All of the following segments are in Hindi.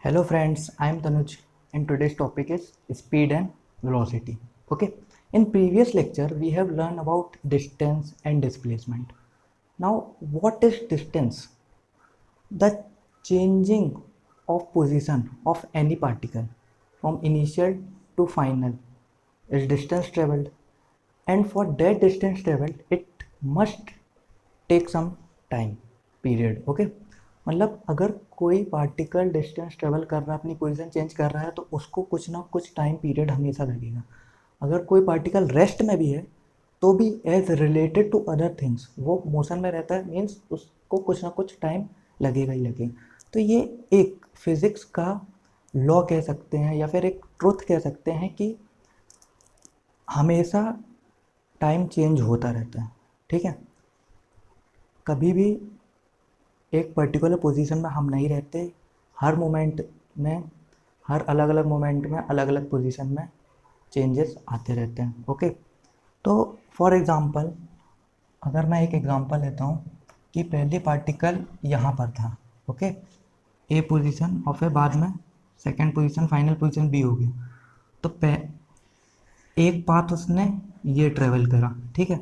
Hello friends, I am Tanuj and today's topic is speed and velocity. Okay, in previous lecture we have learned about distance and displacement. Now what is distance? The changing of position of any particle from initial to final is distance traveled, and for that distance traveled it must take some time period. Okay, मतलब अगर कोई पार्टिकल डिस्टेंस ट्रेवल कर रहा है, अपनी पोजीशन चेंज कर रहा है, तो उसको कुछ ना कुछ टाइम पीरियड हमेशा लगेगा. अगर कोई पार्टिकल रेस्ट में भी है तो भी as related to other things वो मोशन में रहता है, मीन्स उसको कुछ ना कुछ टाइम लगेगा ही लगेगा. तो ये एक फिज़िक्स का लॉ कह सकते हैं या फिर एक ट्रुथ कह सकते हैं कि हमेशा टाइम चेंज होता रहता है. ठीक है, कभी भी एक पर्टिकुलर पोजीशन में हम नहीं रहते. हर मोमेंट में, हर अलग अलग मोमेंट में अलग अलग पोजीशन में चेंजेस आते रहते हैं. ओके, तो फॉर एग्ज़ाम्पल अगर मैं एक एग्ज़ाम्पल लेता हूँ कि पहले पार्टिकल यहाँ पर था. ओके, ए पोजीशन और फिर बाद में second position, final position B हो गया. तो एक पाथ उसने ये ट्रेवल करा, ठीक है,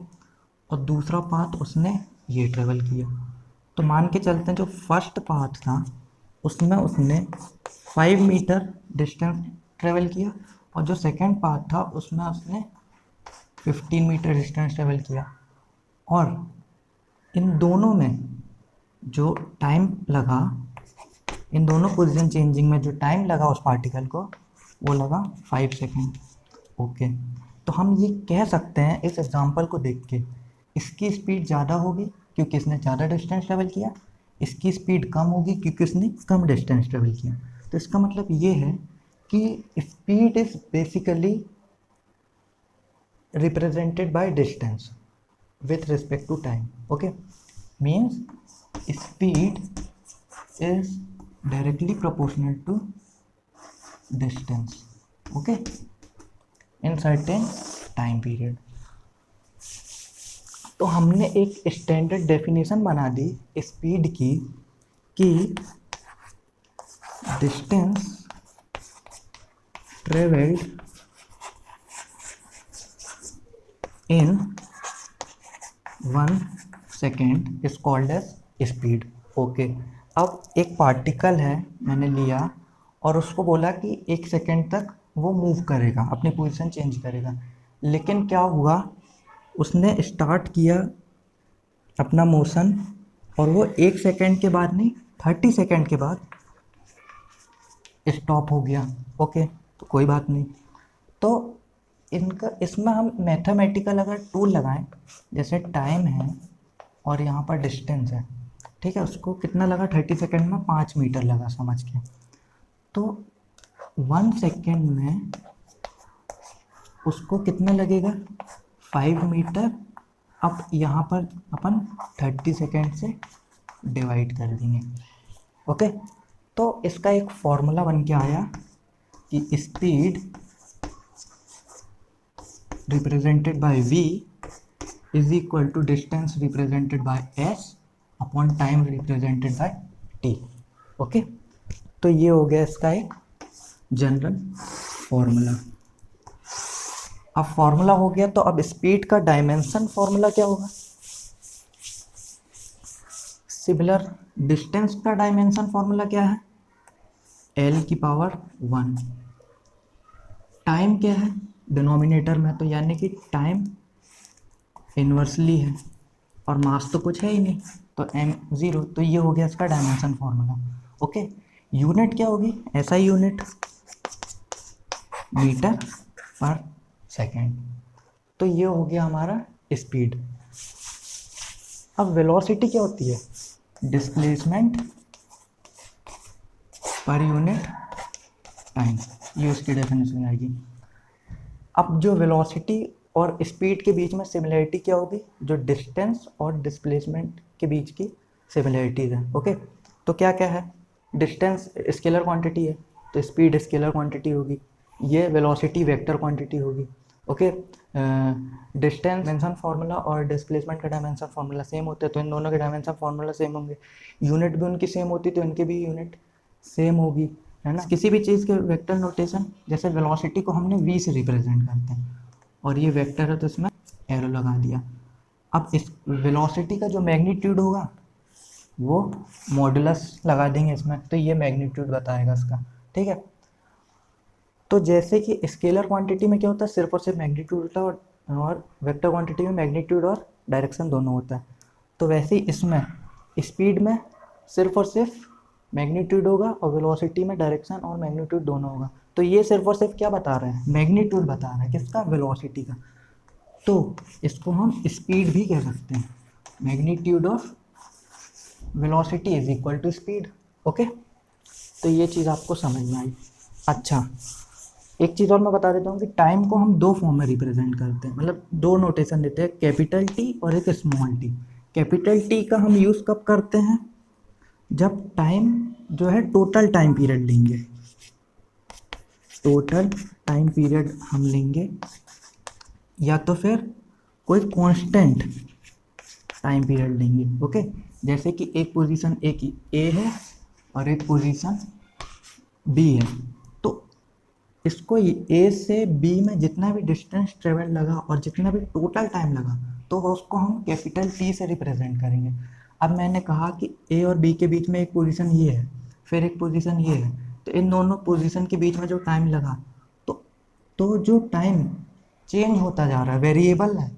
और दूसरा पाथ उसने ये ट्रेवल किया. तो मान के चलते हैं जो फर्स्ट पाथ था उसमें उसने 5 मीटर डिस्टेंस ट्रेवल किया और जो सेकंड पाथ था उसमें उसने 15 मीटर डिस्टेंस ट्रेवल किया. और इन दोनों में जो टाइम लगा, इन दोनों पोजीशन चेंजिंग में जो टाइम लगा उस पार्टिकल को, वो लगा 5 सेकेंड. ओके, तो हम ये कह सकते हैं इस एग्जांपल को देख के इसकी स्पीड ज़्यादा होगी क्योंकि इसने ज़्यादा डिस्टेंस ट्रेवल किया, इसकी स्पीड कम होगी क्योंकि इसने कम डिस्टेंस ट्रेवल किया. तो इसका मतलब ये है कि speed is basically represented by distance with respect to time. Okay, means speed is directly proportional to distance. Okay, in certain time period. तो हमने एक स्टैंडर्ड डेफिनेशन बना दी स्पीड की कि distance travelled in 1 second is called as speed. Okay, अब एक पार्टिकल है, मैंने लिया और उसको बोला कि 1 सेकेंड तक वो मूव करेगा, अपनी पोजीशन चेंज करेगा. लेकिन क्या हुआ, उसने स्टार्ट किया अपना मोशन और वो 1 सेकेंड के बाद नहीं, 30 सेकेंड के बाद स्टॉप हो गया. ओके, तो कोई बात नहीं. तो इनका इसमें हम मैथमेटिकल अगर टूल लगाएं, जैसे टाइम है और यहाँ पर डिस्टेंस है, ठीक है, उसको कितना लगा 30 सेकेंड में 5 मीटर लगा समझ के. तो 1 सेकेंड में उसको कितना लगेगा 5 मीटर. अब यहाँ पर अपन 30 सेकेंड से डिवाइड कर देंगे. ओके, तो इसका एक फॉर्मूला बन के आया कि speed represented by v is equal to distance represented by s upon time represented by t. Okay, तो ये हो गया इसका एक जनरल फॉर्मूला. अब फॉर्मूला हो गया, तो अब स्पीड का डायमेंशन फॉर्मूला क्या होगा. सिमिलर डिस्टेंस का डायमेंशन फॉर्मूला क्या है, l की पावर 1. टाइम क्या है डिनोमिनेटर में, तो यानी कि टाइम इन्वर्सली है और मास तो कुछ है ही नहीं, तो m0. तो ये हो गया इसका डायमेंशन फॉर्मूला. ओके, यूनिट क्या होगी, SI unit metre per second. तो ये हो गया हमारा स्पीड. अब वेलोसिटी क्या होती है, डिस्प्लेसमेंट पर यूनिट टाइम, ये उसकी डेफिनेशन आएगी. अब जो वेलोसिटी और स्पीड के बीच में सिमिलरिटी क्या होगी, जो डिस्टेंस और डिस्प्लेसमेंट के बीच की सिमिलरिटीज़ हैं. ओके, तो क्या क्या है, डिस्टेंस स्केलर क्वांटिटी है तो स्पीड स्केलर क्वांटिटी होगी, ये वेलोसिटी वेक्टर क्वांटिटी होगी. ओके, डिस्टेंस डायमेंशन फार्मूला और डिस्प्लेसमेंट का डायमेंशन फार्मूला सेम होते हैं, तो इन दोनों के डायमेंशन फार्मूला सेम होंगे. यूनिट भी उनकी सेम होती तो इनके भी यूनिट सेम होगी. है ना। किसी भी चीज़ के वेक्टर नोटेशन, जैसे वेलोसिटी को हमने v से रिप्रेजेंट करते हैं और ये वेक्टर है तो इसमें एरो लगा दिया। अब इस वेलोसिटी का जो मैग्नीट्यूड होगा वो मॉडुलस लगा देंगे इसमें, तो ये मैग्नीट्यूड बताएगा इसका, ठीक है। तो जैसे कि स्केलर क्वांटिटी में क्या होता है, सिर्फ और सिर्फ मैग्नीट्यूड होता है, और वेक्टर क्वांटिटी में मैग्नीट्यूड और डायरेक्शन दोनों होता है। तो वैसे ही इसमें स्पीड में सिर्फ और सिर्फ मैग्नीट्यूड होगा और वेलोसिटी में डायरेक्शन और मैग्नीट्यूड दोनों होगा। तो ये सिर्फ और सिर्फ क्या बता रहे हैं, मैग्नीट्यूड बता रहा है, किसका, वेलोसिटी का। तो इसको हम स्पीड भी कह सकते हैं, magnitude of velocity is equal to speed. Okay, तो ये चीज़ आपको समझ में आई। अच्छा, एक चीज़ और मैं बता देता हूँ कि टाइम को हम दो फॉर्म में रिप्रेजेंट करते हैं, मतलब दो नोटेशन देते हैं, कैपिटल टी और एक स्मॉल टी। कैपिटल टी का हम यूज़ कब करते हैं, जब टाइम जो है टोटल टाइम पीरियड लेंगे, टोटल टाइम पीरियड हम लेंगे, या तो फिर कोई कांस्टेंट टाइम पीरियड लेंगे। ओके, जैसे कि एक पोजीशन ए है और एक पोजीशन बी है, तो इसको ए से बी में जितना भी डिस्टेंस ट्रेवल लगा और जितना भी टोटल टाइम लगा, तो उसको हम कैपिटल टी से रिप्रेजेंट करेंगे। अब मैंने कहा कि ए और बी के बीच में एक पोजीशन ये है, फिर एक पोजीशन ये है, तो इन दोनों पोजीशन के बीच में जो टाइम लगा, तो जो टाइम चेंज होता जा रहा है, वेरिएबल है,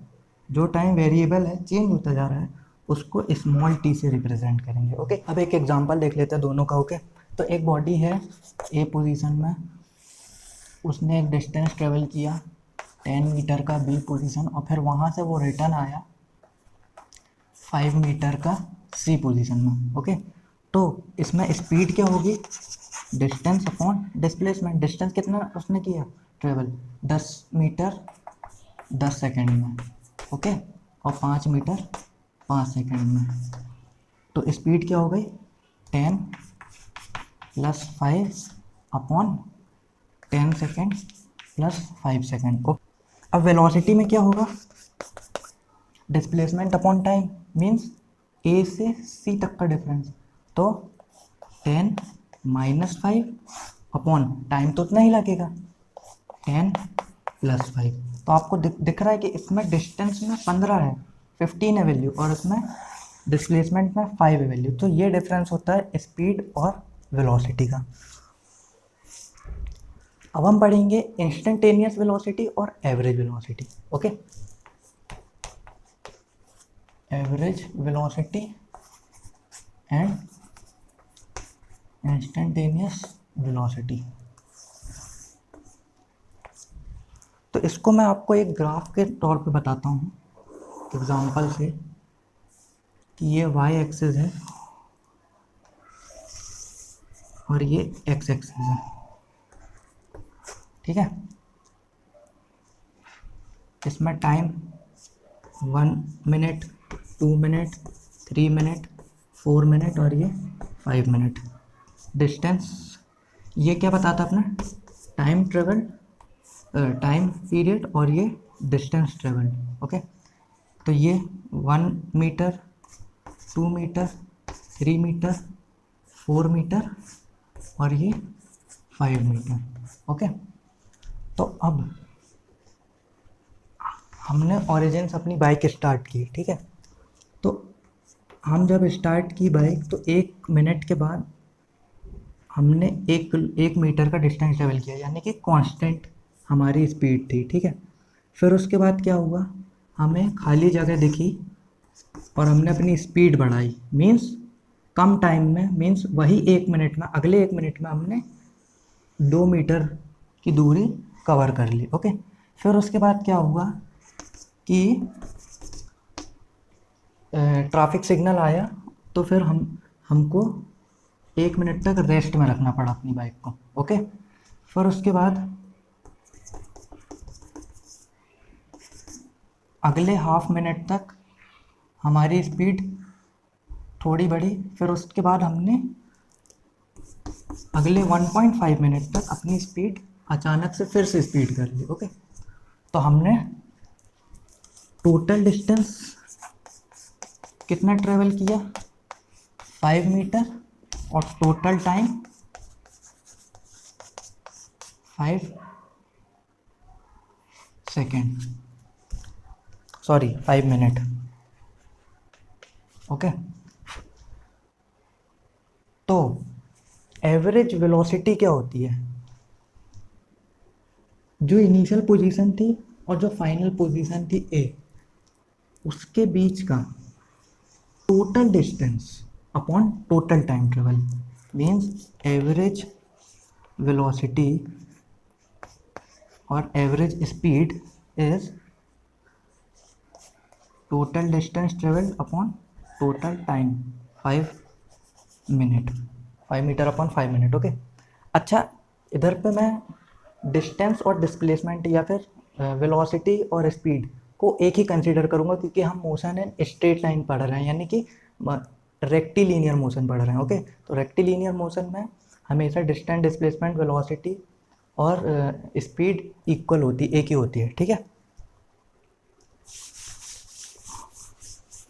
जो टाइम वेरिएबल है, चेंज होता जा रहा है, उसको स्मॉल टी से रिप्रेजेंट करेंगे। ओके, अब एक एग्जांपल देख लेते हैं दोनों का। ओके, तो एक बॉडी है ए पोजीशन में, उसने एक डिस्टेंस ट्रेवल किया 10 मीटर का बी पोजीशन, और फिर वहाँ से वो रिटर्न आया 5 मीटर का सी पोजीशन में। ओके, तो इसमें स्पीड क्या होगी, डिस्टेंस अपॉन डिस्प्लेसमेंट। डिस्टेंस कितना उसने किया ट्रेवल, 10 मीटर 10 सेकेंड में। ओके, और 5 मीटर 5 सेकेंड में, तो स्पीड क्या हो गई, 10 + 5 अपॉन 10 सेकेंड + 5 सेकेंड। ओके, अब वेलोसिटी में क्या होगा, डिस्प्लेसमेंट अपॉन टाइम, मीन्स ए से सी तक का डिफरेंस, तो 10 - 5 अपॉन टाइम तो उतना ही लगेगा 10 + 5। तो आपको दिख रहा है कि इसमें डिस्टेंस में 15 है, 15 है वैल्यू, और इसमें डिस्प्लेसमेंट में 5 है वैल्यू। तो ये डिफरेंस होता है स्पीड और वेलोसिटी का। अब हम पढ़ेंगे इंस्टेंटेनियस वेलोसिटी और average velocity. Okay, average velocity and instantaneous velocity. तो इसको मैं आपको एक ग्राफ के तौर पे बताता हूँ एग्जांपल से, कि ये y एक्सिस है और ये x एक्सिस है, ठीक है। इसमें time 1 minute, 2 minute, 3 minute, 4 minute और ये 5 मिनट। डिस्टेंस ये क्या बताता अपना, टाइम ट्रेवल, टाइम पीरियड, और ये डिस्टेंस ट्रेवल। ओके, तो ये 1 मीटर, 2 मीटर, 3 मीटर, 4 मीटर और ये 5 मीटर। ओके, तो अब हमने ओरिजिन से अपनी बाइक स्टार्ट की, ठीक है। तो हम जब स्टार्ट की बाइक, तो 1 मिनट के बाद हमने एक मीटर का डिस्टेंस ट्रेवल किया, यानी कि कांस्टेंट हमारी स्पीड थी, ठीक है। फिर उसके बाद क्या हुआ, हमें खाली जगह दिखी और हमने अपनी स्पीड बढ़ाई, मीन्स कम टाइम में, मीन्स वही 1 मिनट में, अगले 1 मिनट में हमने 2 मीटर की दूरी कवर कर ली। ओके, फिर उसके बाद क्या हुआ कि ट्रैफिक सिग्नल आया, तो फिर हमको 1 मिनट तक रेस्ट में रखना पड़ा अपनी बाइक को। ओके, फिर उसके बाद अगले हाफ मिनट तक हमारी स्पीड थोड़ी बढ़ी, फिर उसके बाद हमने अगले 1.5 मिनट तक अपनी स्पीड अचानक से फिर से स्पीड कर ली। ओके, तो हमने टोटल डिस्टेंस कितना ट्रेवल किया, 5 मीटर, और total time 5 second, sorry 5 minute. Okay, तो एवरेज वेलोसिटी क्या होती है? जो इनिशियल पोजीशन थी और जो फाइनल पोजीशन थी ए, उसके बीच का total distance upon total time travel means average velocity और average speed is total distance travel upon total time 5 minute, 5 metre upon 5 minute. Okay, अच्छा इधर पे मैं डिस्टेंस और डिस्प्लेसमेंट या फिर वेलोसिटी और स्पीड को एक ही कंसीडर करूँगा, क्योंकि हम मोशन इन स्ट्रेट लाइन पढ़ रहे हैं, यानी कि रेक्टिलिनियर मोशन पढ़ रहे हैं। ओके, तो रेक्टिलिनियर मोशन में हमेशा डिस्टेंस, डिस्प्लेसमेंट, वेलोसिटी और स्पीड इक्वल होती है, एक ही होती है। ठीक है,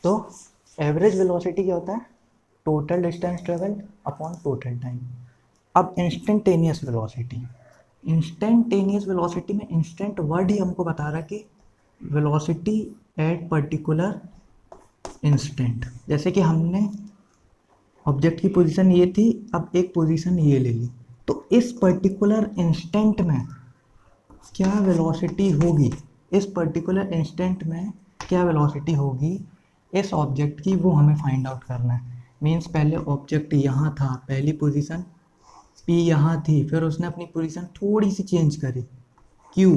तो एवरेज वेलोसिटी क्या होता है? Total distance travel upon total time. अब इंस्टेंटेनियस वेलोसिटी, इंस्टेंटेनियस वेलोसिटी में इंस्टेंट वर्ड ही हमको बता रहा है कि वेलोसिटी एट पर्टिकुलर इंस्टेंट। जैसे कि हमने ऑब्जेक्ट की पोजीशन ये थी, अब एक पोजीशन ये ले ली, तो इस पर्टिकुलर इंस्टेंट में क्या वेलोसिटी होगी, इस पर्टिकुलर इंस्टेंट में क्या वेलोसिटी होगी इस ऑब्जेक्ट की, वो हमें फाइंड आउट करना है। मीन्स पहले ऑब्जेक्ट यहाँ था, पहली पोजीशन P यहाँ थी, फिर उसने अपनी पोजीशन थोड़ी सी चेंज करी Q,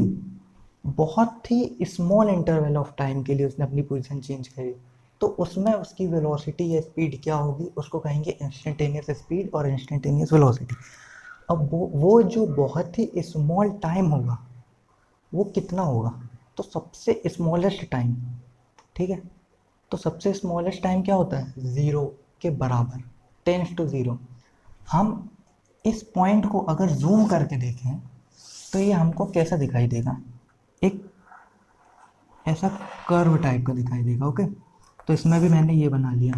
बहुत ही स्मॉल इंटरवल ऑफ टाइम के लिए उसने अपनी पोजीशन चेंज करी, तो उसमें उसकी वेलोसिटी या स्पीड क्या होगी, उसको कहेंगे इंस्टेंटेनियस स्पीड और इंस्टेंटेनियस वेलोसिटी। अब वो जो बहुत ही स्मॉल टाइम होगा वो कितना होगा, तो सबसे स्मॉलेस्ट टाइम। ठीक है, तो सबसे स्मॉलेस्ट टाइम क्या होता है? 0 के बराबर, टेंस टू 0। हम इस पॉइंट को अगर जूम करके देखें तो ये हमको कैसा दिखाई देगा? एक ऐसा कर्व टाइप का दिखाई देगा। ओके, तो इसमें भी मैंने ये बना लिया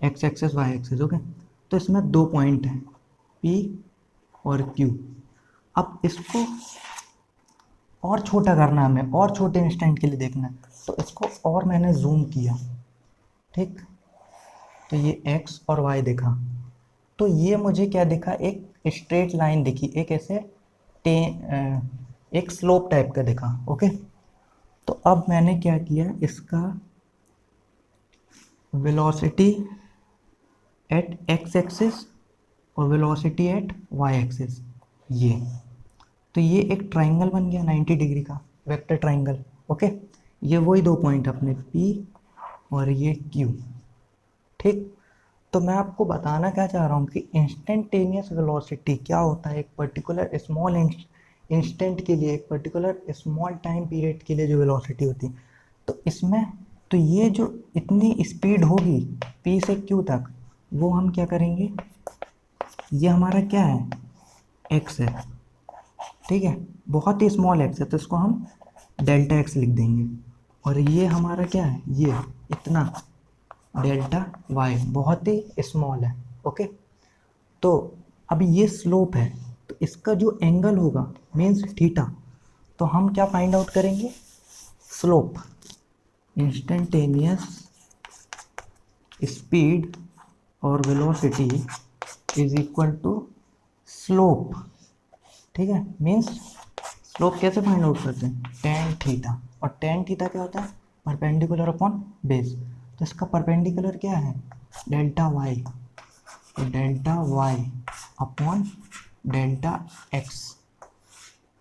x axis y axis. Okay, तो इसमें 2 पॉइंट हैं P और Q। अब इसको और छोटा करना है हमें, और छोटे इंस्टेंट के लिए देखना है, तो इसको और मैंने जूम किया। ठीक, तो ये x और y दिखा, तो ये मुझे क्या दिखा? एक स्ट्रेट लाइन दिखी, एक ऐसे एक स्लोप टाइप का दिखा। ओके, तो अब मैंने क्या किया, इसका वेलोसिटी एट x एक्सिस और वेलोसिटी एट y एक्सिस, ये तो ये एक ट्राइंगल बन गया 90 डिग्री का वेक्टर ट्राइंगल। ओके, ये वही 2 पॉइंट अपने P और ये Q। ठीक, तो मैं आपको बताना क्या चाह रहा हूँ कि इंस्टेंटेनियस वेलोसिटी क्या होता है, एक पर्टिकुलर स्मॉल इंस्टेंट के लिए, एक पर्टिकुलर स्मॉल टाइम पीरियड के लिए जो वेलोसिटी होती है, तो इसमें तो ये जो इतनी स्पीड होगी P से Q तक, वो हम क्या करेंगे, ये हमारा क्या है? x है। ठीक है, बहुत ही स्मॉल x है, तो इसको हम डेल्टा x लिख देंगे, और ये हमारा क्या है? ये इतना डेल्टा y, बहुत ही स्मॉल है। ओके, तो अब ये स्लोप है, तो इसका जो एंगल होगा मीन्स थीटा, तो हम क्या फाइंड आउट करेंगे? स्लोप, इंस्टेंटेनियस स्पीड और velocity is equal to slope. ठीक है, मीन्स स्लोप कैसे फाइंड आउट करते हैं? टेन थीटा, और टेन थीटा क्या होता है? परपेंडिकुलर अपॉन बेस, तो इसका परपेंडिकुलर क्या है? डेल्टा वाई, तो delta y upon delta x,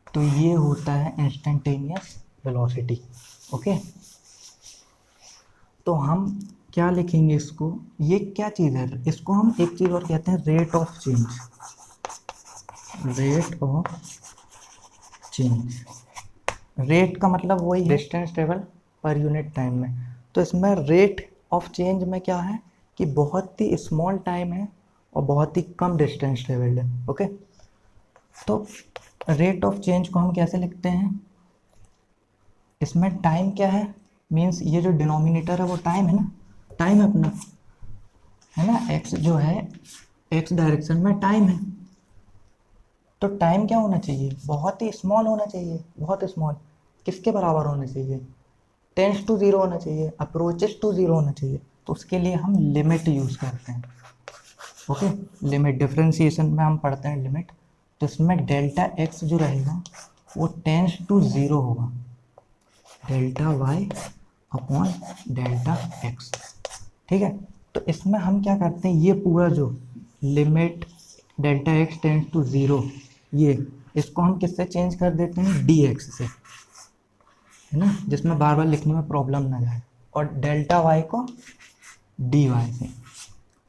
तो ये होता है इंस्टेंटेनियस वेलोसिटी। ओके, तो हम क्या लिखेंगे इसको? ये क्या चीज़ है? इसको हम एक चीज़ और कहते हैं, rate of change, rate of change. Rate का मतलब वही distance travel per unit time में, तो इसमें रेट ऑफ चेंज में क्या है कि बहुत ही स्मॉल टाइम है और बहुत ही कम डिस्टेंस ट्रेवल्ड है। ओके, तो रेट ऑफ चेंज को हम कैसे लिखते हैं? इसमें टाइम क्या है? मीन्स ये जो डिनोमिनेटर है वो टाइम है ना, टाइम है अपना, है ना, एक्स जो है एक्स डायरेक्शन में टाइम है, तो टाइम क्या होना चाहिए, बहुत ही स्मॉल होना चाहिए, बहुत स्मॉल, किसके बराबर होना चाहिए, टेंस टू ज़ीरो होना चाहिए, अप्रोचेस टू ज़ीरो होना चाहिए। तो उसके लिए हम लिमिट यूज़ करते हैं। ओके, लिमिट डिफरेंशिएशन में हम पढ़ते हैं लिमिट। तो इसमें डेल्टा एक्स जो रहेगा वो टेंस टू ज़ीरो होगा, delta y upon delta x. ठीक है, तो इसमें हम क्या करते हैं, ये पूरा जो limit delta x tends to zero, ये इसको हम किससे चेंज कर देते हैं, डी एक्स से, है ना, जिसमें बार बार लिखने में प्रॉब्लम ना जाए, और डेल्टा वाई को डी वाई से।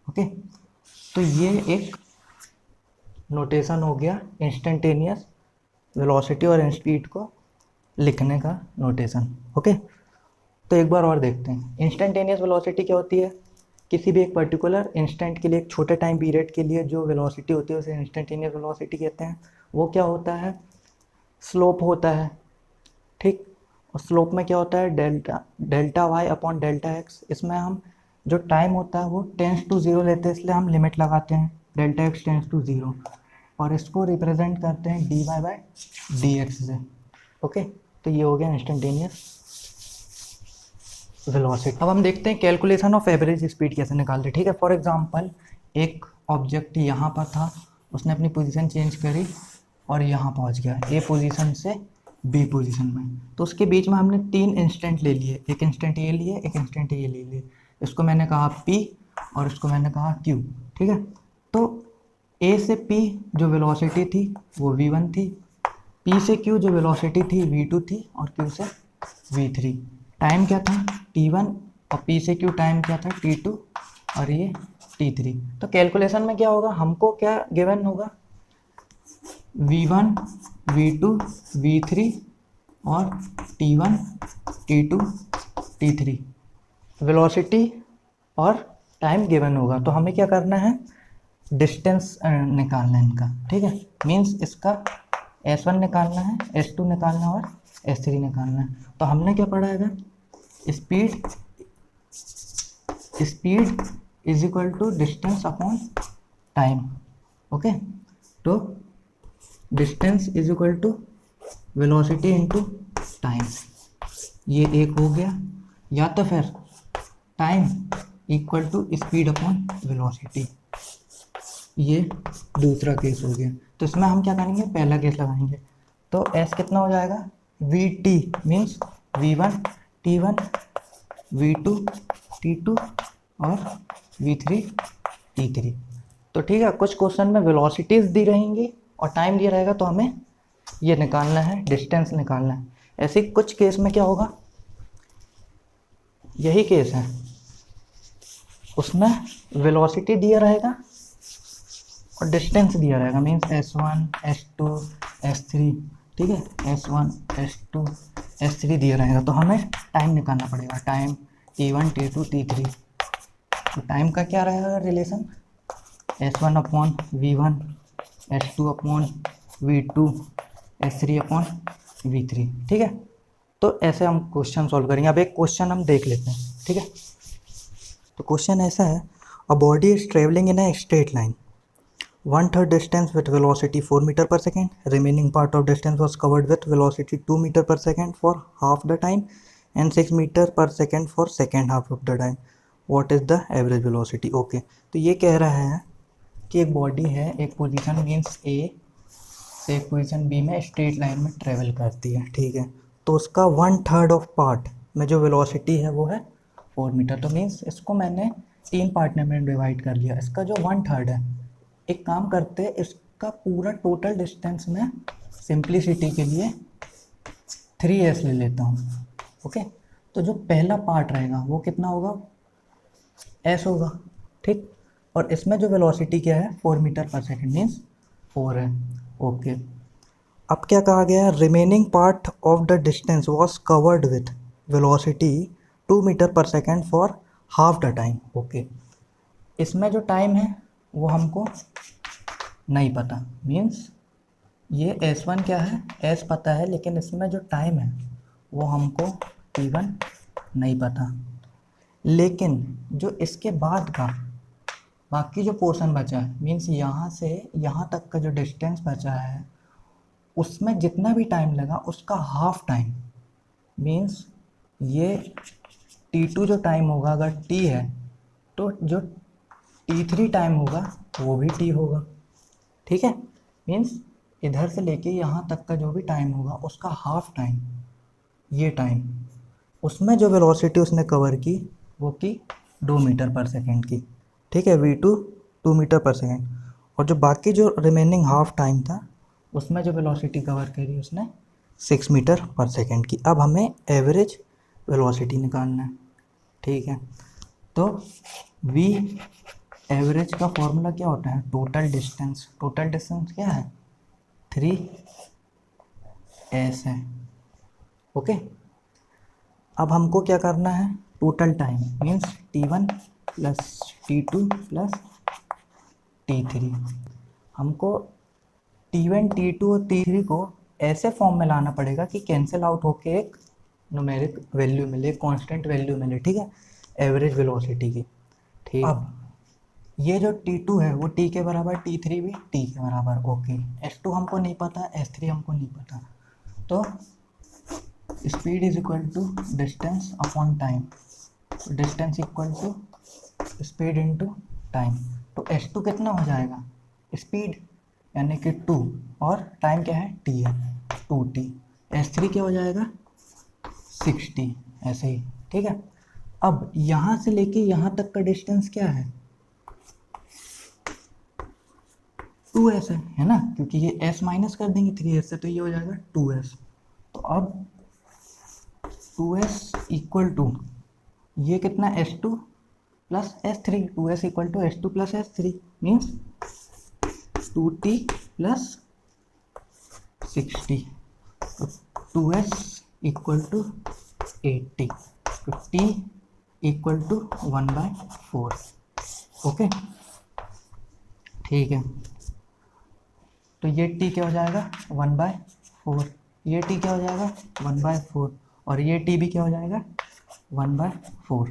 ओके, तो ये एक नोटेशन हो गया इंस्टेंटेनियस वेलोसिटी और स्पीड को लिखने का नोटेशन। ओके, तो एक बार और देखते हैं इंस्टेंटेनियस वेलोसिटी क्या होती है। किसी भी एक पर्टिकुलर इंस्टेंट के लिए, एक छोटे टाइम पीरियड के लिए जो वेलोसिटी होती है उसे इंस्टेंटेनियस वेलोसिटी कहते हैं। वो क्या होता है, स्लोप होता है, ठीक। और स्लोप में क्या होता है, delta y upon delta x. इसमें हम जो टाइम होता है वो टेंस टू ज़ीरो लेते हैं, इसलिए हम लिमिट लगाते हैं delta x tends to zero, और इसको रिप्रेजेंट करते हैं d y by d x से। ओके, तो ये हो गया इंस्टेंटेनियस वेलोसिटी। अब हम देखते हैं कैलकुलेशन ऑफ एवरेज स्पीड कैसे निकालते हैं। ठीक है, फॉर एग्जांपल एक ऑब्जेक्ट यहाँ पर था, उसने अपनी पोजीशन चेंज करी और यहाँ पहुँच गया ए पोजीशन से बी पोजीशन में। तो उसके बीच में हमने 3 इंस्टेंट ले लिए, एक इंस्टेंट ये लिए, एक इंस्टेंट ये ले लिए। इसको मैंने कहा P और इसको मैंने कहा Q। ठीक है, तो A से P जो वेलोसिटी थी वो v1 थी, P से Q जो वेलोसिटी थी v2 थी, और Q से v3। टाइम क्या था t1, और P से Q टाइम क्या था t2, और ये t3। तो कैलकुलेशन में क्या होगा, हमको क्या गिवन होगा, v1 v2 v3 और t1 t2 t3 वेलोसिटी और टाइम गिवन होगा। तो हमें क्या करना है, डिस्टेंस निकालना है इनका। ठीक है, मीन्स इसका S1 निकालना है, S2 निकालना है और S3 निकालना है। तो हमने क्या पढ़ा है, speed is equal to distance upon time. Okay, तो distance is equal to velocity into time, ये एक हो गया। या तो फिर time equal to speed upon velocity, ये दूसरा केस हो गया। तो इसमें हम क्या करेंगे, पहला केस लगाएंगे। तो S कितना हो जाएगा, VT means V1 T1 V2 T2 और V3 T3। तो ठीक है, कुछ क्वेश्चन में वेलोसिटीज दी रहेंगी और टाइम दिया रहेगा, तो हमें ये निकालना है, डिस्टेंस निकालना है। ऐसे कुछ केस में क्या होगा, यही केस है, उसमें वेलोसिटी दिया रहेगा और डिस्टेंस दिया रहेगा, मीन्स S1 S2 S3। ठीक है, S1 S2 S3 दिया रहेगा, तो हमें टाइम निकालना पड़ेगा, टाइम T1 T2 T3। तो टाइम का क्या रहेगा relation, S1 upon V1 S2 upon V2 S3 upon V3। ठीक है, तो ऐसे हम क्वेश्चन सॉल्व करेंगे। अब एक क्वेश्चन हम देख लेते हैं। ठीक है, तो क्वेश्चन ऐसा है, a body is travelling in a straight line 1/3 distance with velocity 4 meter per second. Remaining part of distance was covered with velocity 2 meter per second for half the time and 6 meter per second for second half of the time. What is the average velocity? Okay, तो ये कह रहा है कि एक बॉडी है, एक पोजीशन मीन्स A से एक पोजीशन B में स्ट्रेट लाइन में ट्रेवल करती है। ठीक है, तो उसका 1/3 ऑफ पार्ट में जो वेलोसिटी है वो है 4 मीटर। तो मीन्स इसको मैंने 3 पार्ट में डिवाइड कर लिया। इसका जो 1/3 है, एक काम करते हैं, इसका पूरा टोटल डिस्टेंस में सिंप्लिसिटी के लिए 3s ले लेता हूँ। ओके, तो जो पहला पार्ट रहेगा वो कितना होगा, s होगा। ठीक, और इसमें जो वेलोसिटी क्या है 4 मीटर पर सेकेंड मीन्स 4 है। ओके, अब क्या कहा गया है, remaining part of the distance was covered with velocity 2 metre per second for half the time. Okay, इसमें जो टाइम है वो हमको नहीं पता, मीन्स ये S1 क्या है, S पता है, लेकिन इसमें जो टाइम है वो हमको T1 नहीं पता। लेकिन जो इसके बाद का बाकी जो पोर्शन बचा है मीन्स यहाँ से यहाँ तक का जो डिस्टेंस बचा है उसमें जितना भी टाइम लगा उसका हाफ टाइम, मीन्स ये T2 जो टाइम होगा अगर T है तो जो T3 टाइम होगा वो भी T होगा। ठीक है, मीन्स इधर से लेके यहाँ तक का जो भी टाइम होगा उसका हाफ टाइम, ये टाइम, उसमें जो वेलोसिटी उसने कवर की वो की 2 मीटर पर सेकेंड की। ठीक है, V2 2 मीटर पर सेकेंड, और जो बाकी जो रिमेनिंग हाफ टाइम था उसमें जो वेलोसिटी कवर करी उसने 6 मीटर पर सेकेंड की। अब हमें एवरेज वेलोसिटी निकालना है। ठीक है, तो V एवरेज का फॉर्मूला क्या होता है, टोटल डिस्टेंस। टोटल डिस्टेंस क्या है, 3s है। ओके, अब हमको क्या करना है, total time means T1 plus T2 plus T3। हमको T1 T2 और T3 को ऐसे फॉर्म में लाना पड़ेगा कि कैंसिल आउट होके एक न्यूमेरिक वैल्यू मिले, कांस्टेंट वैल्यू मिले। ठीक है, एवरेज वेलोसिटी की। ठीक, अब ये जो T2 है वो T के बराबर, T3 भी T के बराबर। ओके, S2 हमको नहीं पता, S3 हमको नहीं पता, तो speed is equal to distance upon time, distance equal to speed into time. तो S2 कितना हो जाएगा, स्पीड यानी कि 2, और टाइम क्या है T है 2T। S3 क्या हो जाएगा 60, ऐसे ही। ठीक है, अब यहाँ से लेके यहाँ तक का डिस्टेंस क्या है 2s है ना, क्योंकि ये s माइनस कर देंगे 3s से तो ये हो जाएगा 2s। तो अब 2s इक्वल टू ये कितना S2 plus S3, 2s equal to S2 plus S3 means 2T plus 60। तो 2s इक्वल टू 80, तो T इक्वल टू 1/4। ओके, ठीक है, तो ये T क्या हो जाएगा 1/4, ये T क्या हो जाएगा 1/4, और ये T भी क्या हो जाएगा 1/4।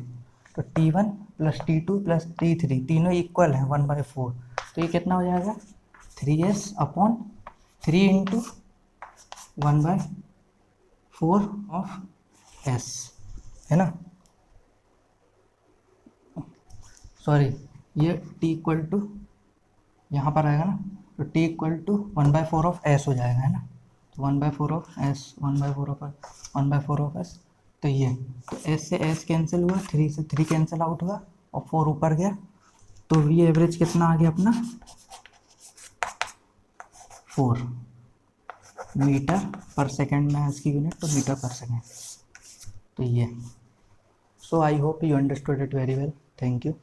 तो T1 plus T2 plus T3 तीनों इक्वल है 1/4, तो ये कितना हो जाएगा 3s upon 3 into 1/4 of s, है ना। सॉरी, ये T इक्वल टू यहाँ पर आएगा ना, तो T equal to 1/4 of s हो जाएगा, है ना। तो 1/4 ऑफ s, 1/4 ऑफ s, तो ये, तो s से s कैंसिल हुआ, 3 से 3 कैंसिल आउट हुआ और 4 ऊपर गया, तो V एवरेज कितना आ गया अपना 4 मीटर पर सेकेंड में, इसकी यूनिट तो मीटर पर सेकेंड। तो ये, so I hope you understood it very well, thank you.